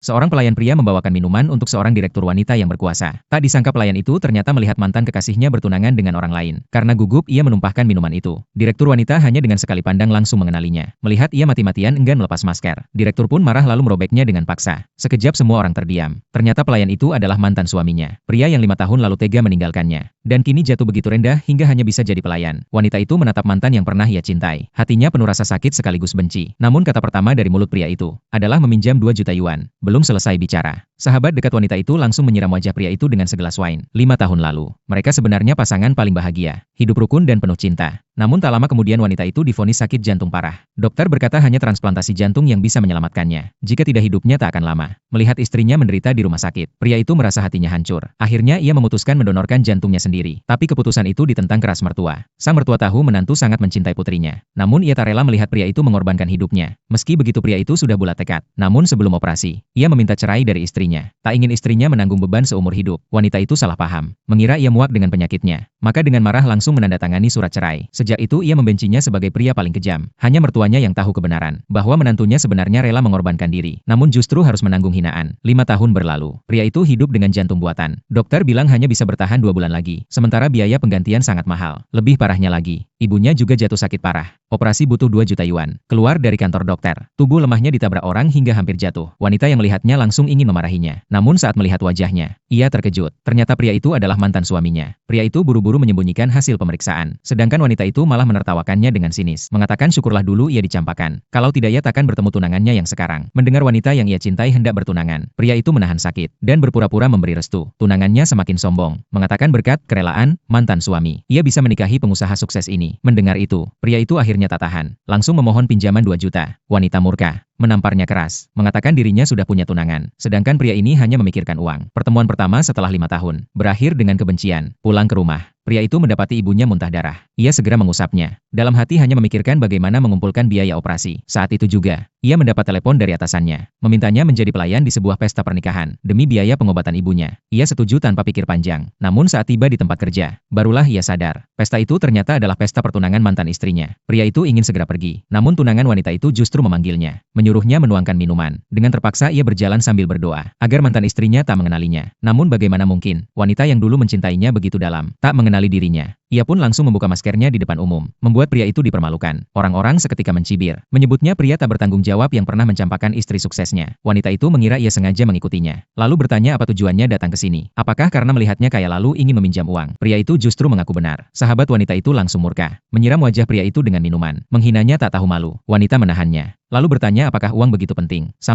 Seorang pelayan pria membawakan minuman untuk seorang direktur wanita yang berkuasa. Tak disangka pelayan itu ternyata melihat mantan kekasihnya bertunangan dengan orang lain. Karena gugup, ia menumpahkan minuman itu. Direktur wanita hanya dengan sekali pandang langsung mengenalinya. Melihat ia mati-matian enggan melepas masker, direktur pun marah lalu merobeknya dengan paksa. Sekejap semua orang terdiam. Ternyata pelayan itu adalah mantan suaminya. Pria yang 5 tahun lalu tega meninggalkannya. Dan kini jatuh begitu rendah hingga hanya bisa jadi pelayan. Wanita itu menatap mantan yang pernah ia cintai. Hatinya penuh rasa sakit sekaligus benci. Namun kata pertama dari mulut pria itu adalah meminjam 2 juta yuan. Belum selesai bicara, sahabat dekat wanita itu langsung menyiram wajah pria itu dengan segelas wine. 5 tahun lalu, mereka sebenarnya pasangan paling bahagia. Hidup rukun dan penuh cinta. Namun tak lama kemudian wanita itu divonis sakit jantung parah. Dokter berkata hanya transplantasi jantung yang bisa menyelamatkannya. Jika tidak hidupnya tak akan lama. Melihat istrinya menderita di rumah sakit, pria itu merasa hatinya hancur. Akhirnya ia memutuskan mendonorkan jantungnya sendiri. Tapi keputusan itu ditentang keras mertua. Sang mertua tahu menantu sangat mencintai putrinya. Namun ia tak rela melihat pria itu mengorbankan hidupnya. Meski begitu pria itu sudah bulat tekad. Namun sebelum operasi, ia meminta cerai dari istrinya. Tak ingin istrinya menanggung beban seumur hidup. Wanita itu salah paham. Mengira ia muak dengan penyakitnya. Maka dengan marah langsung menandatangani surat cerai. Sejak itu ia membencinya sebagai pria paling kejam. Hanya mertuanya yang tahu kebenaran, bahwa menantunya sebenarnya rela mengorbankan diri. Namun justru harus menanggung hinaan. 5 tahun berlalu, pria itu hidup dengan jantung buatan. Dokter bilang hanya bisa bertahan 2 bulan lagi. Sementara biaya penggantian sangat mahal. Lebih parahnya lagi, ibunya juga jatuh sakit parah. Operasi butuh 2 juta yuan. Keluar dari kantor dokter, tubuh lemahnya ditabrak orang hingga hampir jatuh. Wanita yang melihatnya langsung ingin memarahinya. Namun saat melihat wajahnya, ia terkejut. Ternyata pria itu adalah mantan suaminya. Pria itu buru-buru menyembunyikan hasil pemeriksaan. Sedangkan wanita itu malah menertawakannya dengan sinis. Mengatakan syukurlah dulu ia dicampakan. Kalau tidak ia takkan bertemu tunangannya yang sekarang. Mendengar wanita yang ia cintai hendak bertunangan, pria itu menahan sakit dan berpura-pura memberi restu. Tunangannya semakin sombong. Mengatakan berkat kerelaan mantan suami, ia bisa menikahi pengusaha sukses ini. Mendengar itu, pria itu akhirnya tak tahan. Langsung memohon pinjaman 2 juta. Wanita murka, menamparnya keras, mengatakan dirinya sudah punya tunangan. Sedangkan pria ini hanya memikirkan uang. Pertemuan pertama setelah 5 tahun, berakhir dengan kebencian. Pulang ke rumah, pria itu mendapati ibunya muntah darah. Ia segera mengusapnya. Dalam hati hanya memikirkan bagaimana mengumpulkan biaya operasi. Saat itu juga, ia mendapat telepon dari atasannya, memintanya menjadi pelayan di sebuah pesta pernikahan, demi biaya pengobatan ibunya. Ia setuju tanpa pikir panjang. Namun saat tiba di tempat kerja, barulah ia sadar. Pesta itu ternyata adalah pesta pertunangan mantan istrinya. Pria itu ingin segera pergi. Namun tunangan wanita itu justru memanggilnya. Menyuruhnya menuangkan minuman. Dengan terpaksa ia berjalan sambil berdoa, agar mantan istrinya tak mengenalinya. Namun bagaimana mungkin, wanita yang dulu mencintainya begitu dalam, tak mengenali dirinya. Ia pun langsung membuka maskernya di depan umum, membuat pria itu dipermalukan. Orang-orang seketika mencibir, menyebutnya pria tak bertanggung jawab yang pernah mencampakan istri suksesnya. Wanita itu mengira ia sengaja mengikutinya. Lalu bertanya apa tujuannya datang ke sini. Apakah karena melihatnya kaya lalu ingin meminjam uang? Pria itu justru mengaku benar. Sahabat wanita itu langsung murka, menyiram wajah pria itu dengan minuman. Menghinanya tak tahu malu. Wanita menahannya. Lalu bertanya apakah uang begitu penting. Sampai